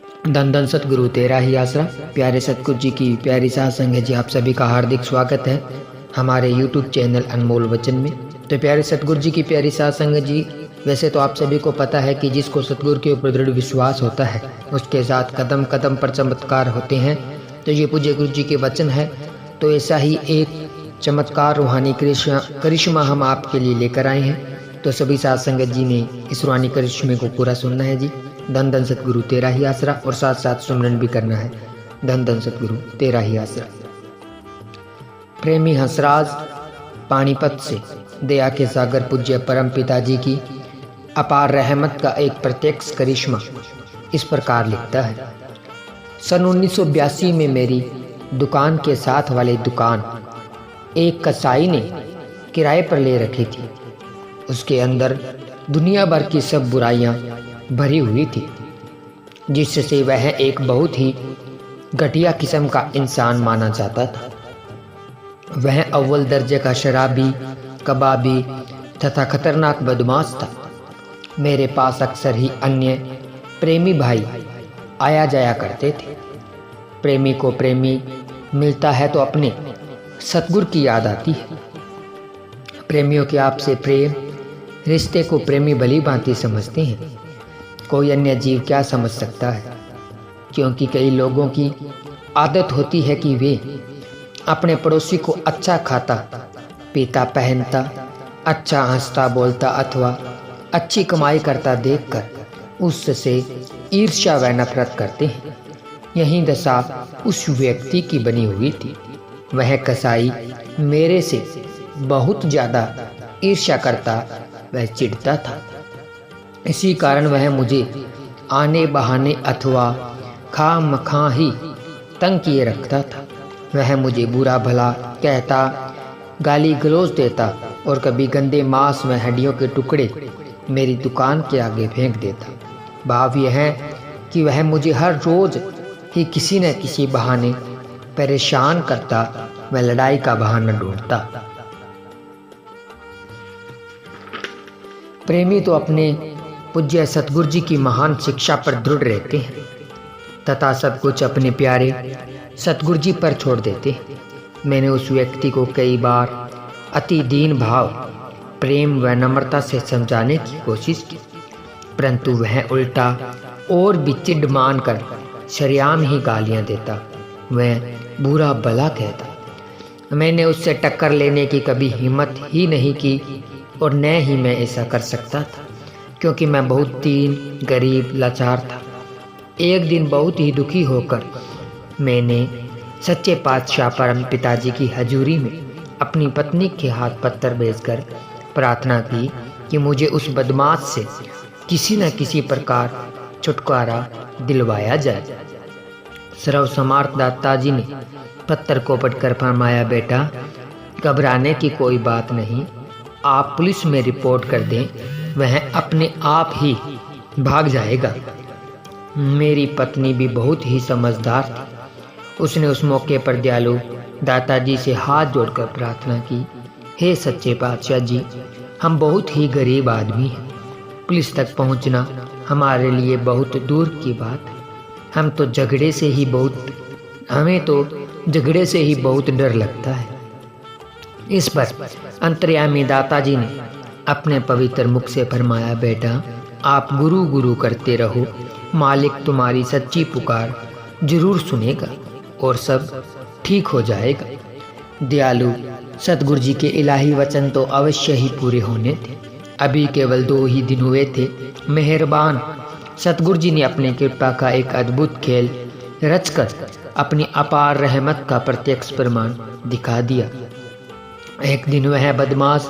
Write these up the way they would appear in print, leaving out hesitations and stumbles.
धन धन सतगुरु तेरा ही आसरा। प्यारे सतगुरु जी की प्यारी साध संगत जी, आप सभी का हार्दिक स्वागत है हमारे YouTube चैनल अनमोल वचन में। तो प्यारे सतगुरु जी की प्यारी साध संगत जी, वैसे तो आप सभी को पता है कि जिसको सतगुरु के ऊपर दृढ़ विश्वास होता है उसके साथ कदम कदम पर चमत्कार होते हैं। तो ये पूज्य गुरु जी के वचन है। तो ऐसा ही एक चमत्कार रूहानी करिश्मा हम आपके लिए लेकर आए हैं। तो सभी साध संगत जी ने इस रूहानी करिश्मे को पूरा सुनना है जी। धन धन सतगुरु तेरा ही आसरा, और साथ साथ सुमरन भी करना है। धन धन सतगुरु तेरा ही आसरा। प्रेमी हंसराज पानीपत से दया के सागर पूज्य परम पिताजी की अपार रहमत का एक प्रत्यक्ष करिश्मा इस प्रकार लिखता है। सन 1982 में मेरी दुकान के साथ वाली दुकान एक कसाई ने किराए पर ले रखी थी। उसके अंदर दुनिया भर की सब बुराइयां भरी हुई थी, जिससे वह एक बहुत ही घटिया किस्म का इंसान माना जाता था। वह अव्वल दर्जे का शराबी, कबाबी तथा खतरनाक बदमाश था। मेरे पास अक्सर ही अन्य प्रेमी भाई आया जाया करते थे। प्रेमी को प्रेमी मिलता है तो अपने सतगुरु की याद आती है। प्रेमियों के आपसे प्रेम रिश्ते को प्रेमी भली भांति समझते हैं। कोई अन्य जीव क्या समझ सकता है, क्योंकि कई लोगों की आदत होती है कि वे अपने पड़ोसी को अच्छा खाता पीता पहनता, अच्छा हंसता बोलता अथवा अच्छी कमाई करता देखकर उससे ईर्ष्या व नफरत करते हैं। यही दशा उस व्यक्ति की बनी हुई थी। वह कसाई मेरे से बहुत ज़्यादा ईर्ष्या करता व चिढ़ता था। इसी कारण वह मुझे आने बहाने अथवा खामखा ही तंग किए रखता था। वह मुझे बुरा भला कहता, गाली गलौज देता और कभी गंदे मांस व हड्डियों के टुकड़े मेरी दुकान के आगे फेंक देता। भाव यह है कि वह मुझे हर रोज ही किसी न किसी बहाने परेशान करता व लड़ाई का बहाना ढूंढता। प्रेमी तो अपने पूज्य सतगुरु जी की महान शिक्षा पर दृढ़ रहते हैं तथा सब कुछ अपने प्यारे सतगुरु जी पर छोड़ देते हैं। मैंने उस व्यक्ति को कई बार अति दीन भाव, प्रेम व नम्रता से समझाने की कोशिश की, परंतु वह उल्टा और भी चिढ़ मानकर शरेआम ही गालियां देता, वह बुरा भला कहता। मैंने उससे टक्कर लेने की कभी हिम्मत ही नहीं की और न ही मैं ऐसा कर सकता था, क्योंकि मैं बहुत दीन, गरीब, लाचार था। एक दिन बहुत ही दुखी होकर मैंने सच्चे पातशाह परम पिताजी की हजूरी में अपनी पत्नी के हाथ पत्थर भेजकर प्रार्थना की कि मुझे उस बदमाश से किसी न किसी प्रकार छुटकारा दिलवाया जाए। सर्व समार्थ दाता जी ने पत्थर को पढ़कर फरमाया, बेटा घबराने की कोई बात नहीं, आप पुलिस में रिपोर्ट कर दें, वह अपने आप ही भाग जाएगा। मेरी पत्नी भी बहुत ही समझदार थी। उसने उस मौके पर दयालु दाताजी से हाथ जोड़कर प्रार्थना की, हे सच्चे पातशाह जी, हम बहुत ही गरीब आदमी हैं। पुलिस तक पहुंचना हमारे लिए बहुत दूर की बात है। हमें तो झगड़े से ही बहुत डर लगता है। इस पर अंतर्यामी दाताजी ने अपने पवित्र मुख से फरमाया, बेटा आप गुरु गुरु करते रहो, मालिक तुम्हारी सच्ची पुकार जरूर सुनेगा और सब ठीक हो जाएगा। दयालु सतगुरु जी के इलाही वचन तो अवश्य ही पूरे होने थे। अभी केवल 2 ही दिन हुए थे। मेहरबान सतगुरु जी ने अपने कृपा का एक अद्भुत खेल रचकर अपनी अपार रहमत का प्रत्यक्ष प्रमाण दिखा दिया। एक दिन वह बदमाश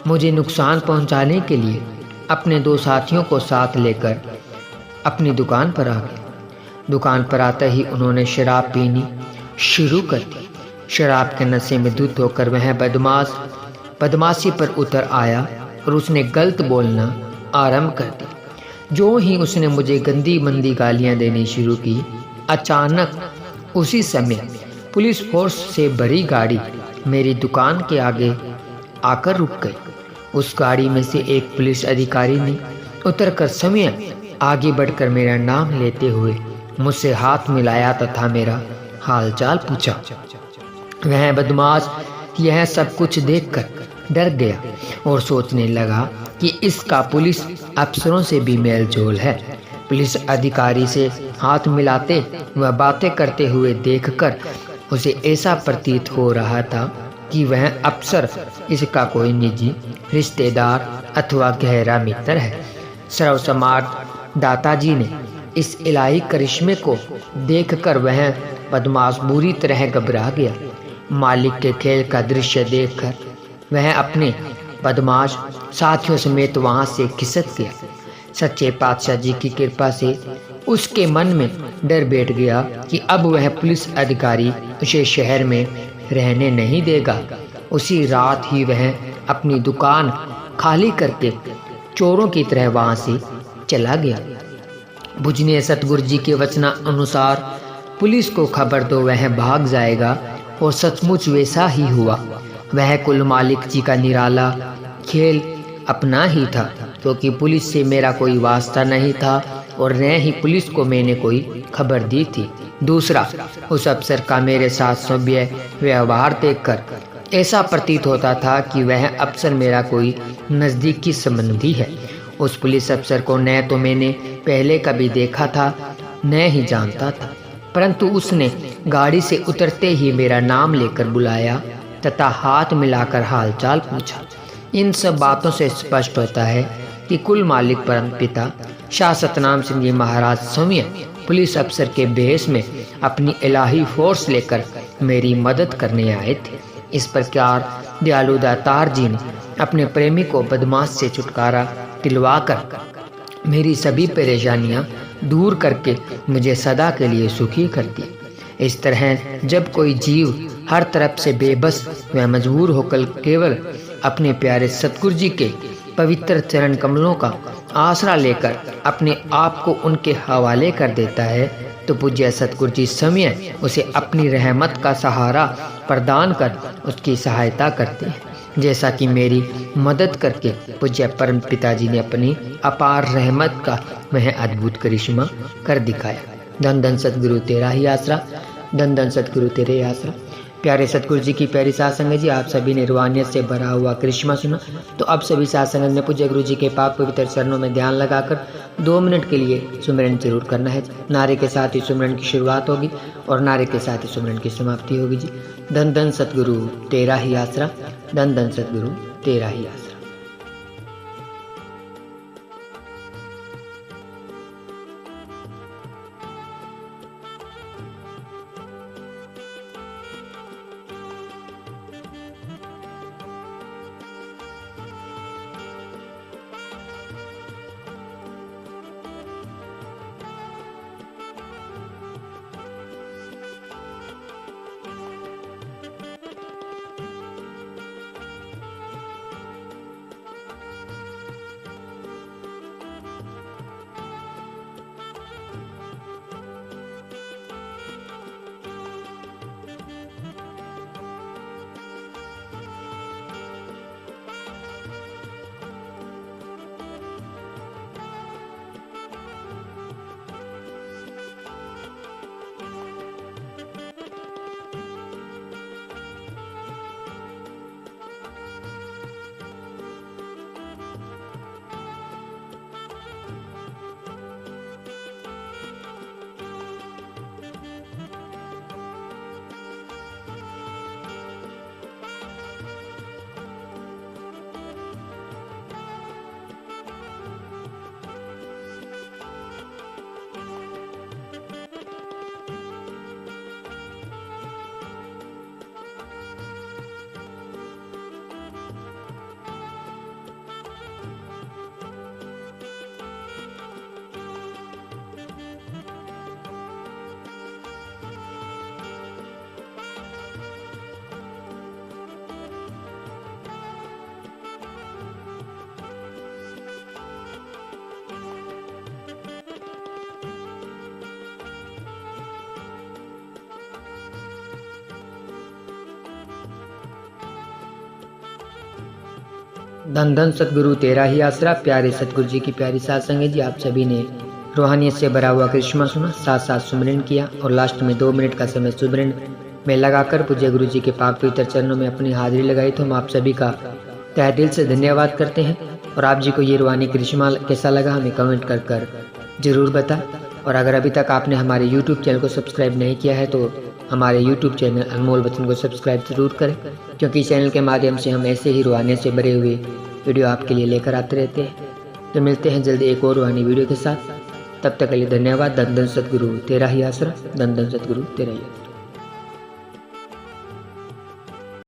मुझे नुकसान पहुंचाने के लिए अपने 2 साथियों को साथ लेकर अपनी दुकान पर आ गए। दुकान पर आते ही उन्होंने शराब पीनी शुरू कर दी। शराब के नशे में धुत होकर वह बदमाश बदमाशी पर उतर आया और उसने गलत बोलना आरंभ कर दिया। जो ही उसने मुझे गंदी मंदी गालियां देनी शुरू की, अचानक उसी समय पुलिस फोर्स से भरी गाड़ी मेरी दुकान के आगे आकर रुक गई। उस गाड़ी में से एक पुलिस अधिकारी ने उतरकर समय आगे बढ़कर मेरा नाम लेते हुए मुझसे हाथ मिलाया तथा मेरा हालचाल पूछा। वह बदमाश यह सब कुछ देखकर डर गया और सोचने लगा कि इसका पुलिस अफसरों से भी मेल जोल है। पुलिस अधिकारी से हाथ मिलाते व बातें करते हुए देखकर उसे ऐसा प्रतीत हो रहा था कि वह अफसर इसका कोई निजी रिश्तेदार अथवा गहरा मित्र है। सर्वसम्राट दाताजी ने इस इलाही करिश्मे को देखकर वह बदमाश बुरी तरह घबरा गया। मालिक के खेल का दृश्य देखकर वह अपने बदमाश साथियों समेत वहां से खिसक गया। सच्चे पातशाह जी की कृपा से उसके मन में डर बैठ गया कि अब वह पुलिस अधिकारी उसे शहर में रहने नहीं देगा। उसी रात ही वह अपनी दुकान खाली करके चोरों की तरह वहां से चला गया। बुझने सतगुरु जी के वचना अनुसार पुलिस को खबर दो वह भाग जाएगा और सचमुच वैसा ही हुआ। वह कुल मालिक जी का निराला खेल अपना ही था, क्योंकि पुलिस से मेरा कोई वास्ता नहीं था और न ही पुलिस को मैंने कोई खबर दी थी। दूसरा, उस अफसर का मेरे साथ सभ्य व्यवहार देखकर ऐसा प्रतीत होता था कि वह अफसर मेरा कोई नज़दीकी संबंधी है। उस पुलिस अफसर को न तो मैंने पहले कभी देखा था न ही जानता था, परंतु उसने गाड़ी से उतरते ही मेरा नाम लेकर बुलाया तथा हाथ मिलाकर हालचाल पूछा। इन सब बातों से स्पष्ट होता है कि कुल मालिक परमपिता शाह सतनाम सिंह जी महाराज स्वयं पुलिस अफसर के भेष में अपनी इलाही फोर्स लेकर मेरी मदद करने आए थे। इस प्रकार दयालु दातार जी ने अपने प्रेमी को बदमाश से छुटकारा दिलवाकर मेरी सभी परेशानियां दूर करके मुझे सदा के लिए सुखी कर दिया। इस तरह जब कोई जीव हर तरफ से बेबस व मजबूर होकर केवल अपने प्यारे सतगुरु जी के पवित्र चरण कमलों का आसरा लेकर अपने आप को उनके हवाले कर देता है, तो पूज्य सतगुरु जी समय उसे अपनी रहमत का सहारा प्रदान कर उसकी सहायता करते हैं, जैसा कि मेरी मदद करके पूज्य परम पिताजी ने अपनी अपार रहमत का वह अद्भुत करिश्मा कर दिखाया। धन धन सतगुरु तेरा ही आसरा, धन धन सतगुरु तेरे ही आसरा। प्यारे सतगुरु जी की प्यारी साथ संगत जी, आप सभी ने रूहानियत से भरा हुआ करिश्मा सुना, तो अब सभी साथ संगत ने पूज्य गुरु जी के पाक पवित्र चरणों में ध्यान लगाकर 2 मिनट के लिए सुमिरन जरूर करना है। नारे के साथ ही सुमिरन की शुरुआत होगी और नारे के साथ ही सुमिरन की समाप्ति होगी जी। धन धन सतगुरु तेरा ही आसरा, धन धन सतगुरु तेरा ही आसरा। धन धन सतगुरु तेरा ही आसरा। प्यारे सतगुरु जी की प्यारी सात संगत जी, आप सभी ने रूहानियत से भरा हुआ करिश्मा सुना, साथ साथ सुमिरन किया और लास्ट में 2 मिनट का समय सुमिरन में लगाकर पूज्य गुरु जी के पाक पवित्र चरणों में अपनी हाजिरी लगाई। तो हम आप सभी का तहे दिल से धन्यवाद करते हैं। और आप जी को ये रूहानी करिश्मा कैसा लगा हमें कमेंट कर ज़रूर बताएं। और अगर अभी तक आपने हमारे YouTube चैनल को सब्सक्राइब नहीं किया है तो हमारे YouTube चैनल अनमोल वचन को सब्सक्राइब जरूर करें, क्योंकि चैनल के माध्यम से हम ऐसे ही रूहानियत से भरे हुए वीडियो आपके लिए लेकर आते रहते हैं। तो मिलते हैं जल्दी एक और रूहानी वीडियो के साथ। तब तक के लिए धन्यवाद। धन धन सतगुरु तेरा ही आसरा, धन धन सतगुरु तेरा ही आसरा।